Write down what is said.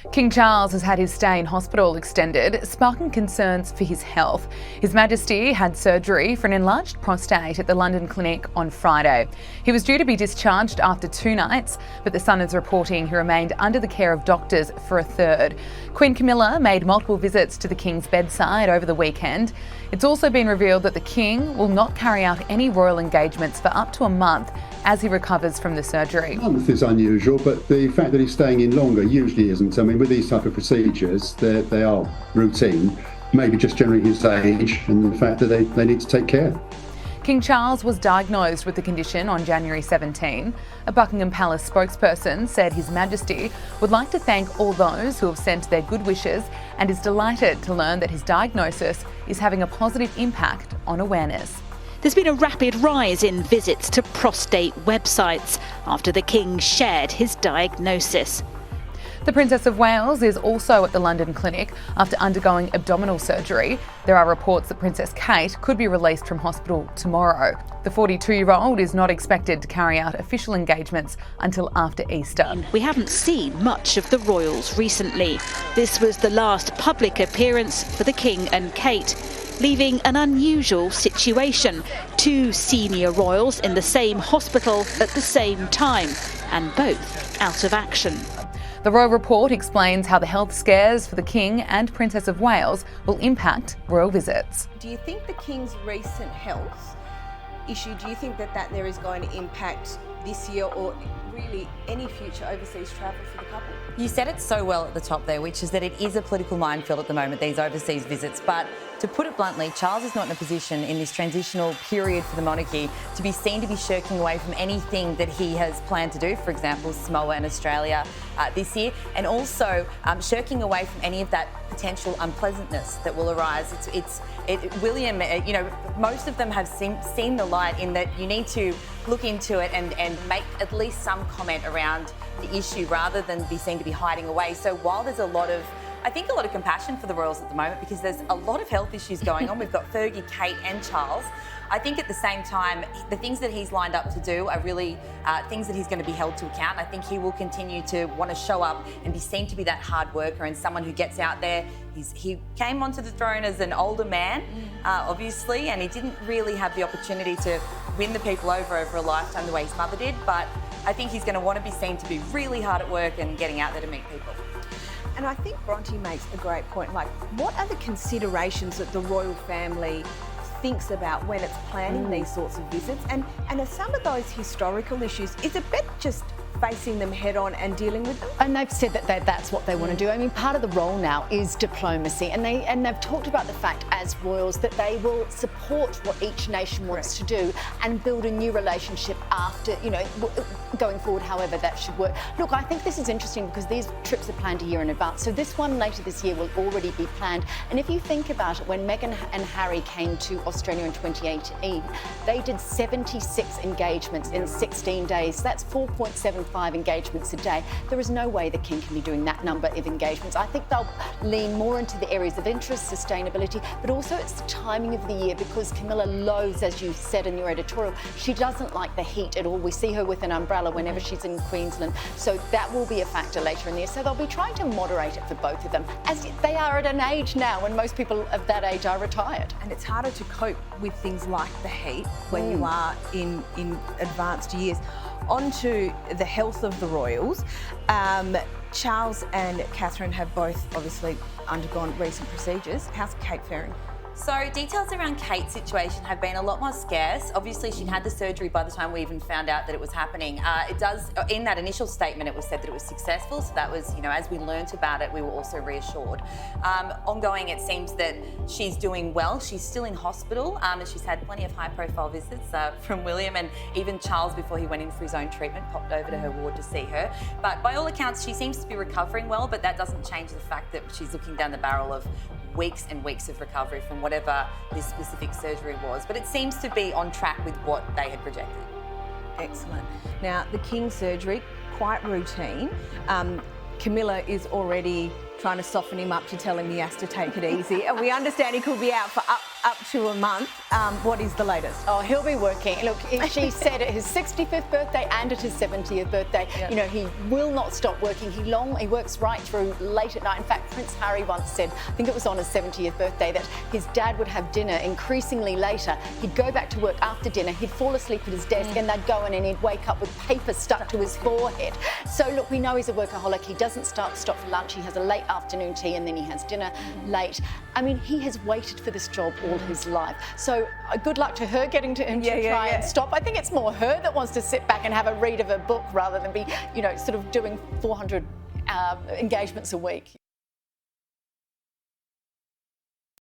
King Charles has had his stay in hospital extended, sparking concerns for his health. His Majesty had surgery for an enlarged prostate at the London clinic on Friday. He was due to be discharged after 2 nights, but The Sun is reporting he remained under the care of doctors for a third. Queen Camilla made multiple visits to the King's bedside over the weekend. It's also been revealed that the King will not carry out any royal engagements for up to a month as he recovers from the surgery. A month is unusual, but the fact that he's staying in longer usually isn't. I mean, with these type of procedures, they are routine, maybe just generally his age and the fact that they need to take care. King Charles was diagnosed with the condition on January 17. A Buckingham Palace spokesperson said His Majesty would like to thank all those who have sent their good wishes and is delighted to learn that his diagnosis is having a positive impact on awareness. There's been a rapid rise in visits to prostate websites after the King shared his diagnosis. The Princess of Wales is also at the London clinic after undergoing abdominal surgery. There are reports that Princess Kate could be released from hospital tomorrow. The 42-year-old is not expected to carry out official engagements until after Easter. We haven't seen much of the royals recently. This was the last public appearance for the King and Kate, leaving an unusual situation. 2 senior royals in the same hospital at the same time, and both out of action. The Royal Report explains how the health scares for the King and Princess of Wales will impact royal visits. Do you think the King's recent health issue, do you think that there is going to impact this year or really any future overseas travel for the couple? You said it so well at the top there, which is that it is a political minefield at the moment, these overseas visits. But to put it bluntly, Charles is not in a position in this transitional period for the monarchy to be seen to be shirking away from anything that he has planned to do, for example, Samoa and Australia this year, and also shirking away from any of that potential unpleasantness that will arise. William, most of them have seen the light in that you need to look into it and make at least some comment around the issue rather than be seen to be hiding away. So while there's a lot of compassion for the royals at the moment because there's a lot of health issues going on. We've got Fergie, Kate and Charles. I think at the same time, the things that he's lined up to do are really things that he's going to be held to account. I think he will continue to want to show up and be seen to be that hard worker and someone who gets out there. He came onto the throne as an older man, obviously, and he didn't really have the opportunity to win the people over a lifetime the way his mother did. But I think he's going to want to be seen to be really hard at work and getting out there to meet people. And I think Bronte makes a great point. Like, what are the considerations that the royal family thinks about when it's planning these sorts of visits? And are some of those historical issues, is it better just facing them head on and dealing with them? And they've said that that's what they want to do. I mean, part of the role now is diplomacy, and they've talked about the fact as royals that they will support what each nation wants to do and build a new relationship after, going forward, however that should work. Look, I think this is interesting because these trips are planned a year in advance. So this one later this year will already be planned. And if you think about it, when Meghan and Harry came to Australia in 2018, they did 76 engagements in 16 days. That's 4.75 engagements a day. There is no way the King can be doing that number of engagements. I think they'll lean more into the areas of interest, sustainability, but also it's the timing of the year because Camilla loathes, as you said in your editorial, she doesn't like the heat at all. We see her with an umbrella whenever she's in Queensland. So that will be a factor later in the year. So they'll be trying to moderate it for both of them, as they are at an age now when most people of that age are retired. And it's harder to cope with things like the heat when you are in advanced years. On to the health of the royals. Charles and Catherine have both obviously undergone recent procedures. How's Kate faring? So details around Kate's situation have been a lot more scarce. Obviously, she'd had the surgery by the time we even found out that it was happening. In that initial statement, it was said that it was successful. So that was, as we learnt about it, we were also reassured. Ongoing, it seems that she's doing well. She's still in hospital and she's had plenty of high-profile visits from William, and even Charles, before he went in for his own treatment, popped over to her ward to see her. But by all accounts, she seems to be recovering well, but that doesn't change the fact that she's looking down the barrel of weeks and weeks of recovery from whatever this specific surgery was. But it seems to be on track with what they had projected. Excellent. Now, the King's surgery, quite routine. Camilla is already trying to soften him up to tell him he has to take it easy. And we understand he could be out for up up to a month. What is the latest? Oh, he'll be working. Look, she said at his 65th birthday and at his 70th birthday, you know, he will not stop working. He works right through late at night. In fact, Prince Harry once said, I think it was on his 70th birthday, that his dad would have dinner increasingly later. He'd go back to work after dinner. He'd fall asleep at his desk and they'd go in and he'd wake up with paper stuck to his forehead. So look, we know he's a workaholic. He doesn't stop for lunch. He has a late afternoon tea and then he has dinner late. I mean, he has waited for this job all his life. So good luck to her getting to him to try and stop. I think it's more her that wants to sit back and have a read of a book rather than be, you know, sort of doing 400 engagements a week.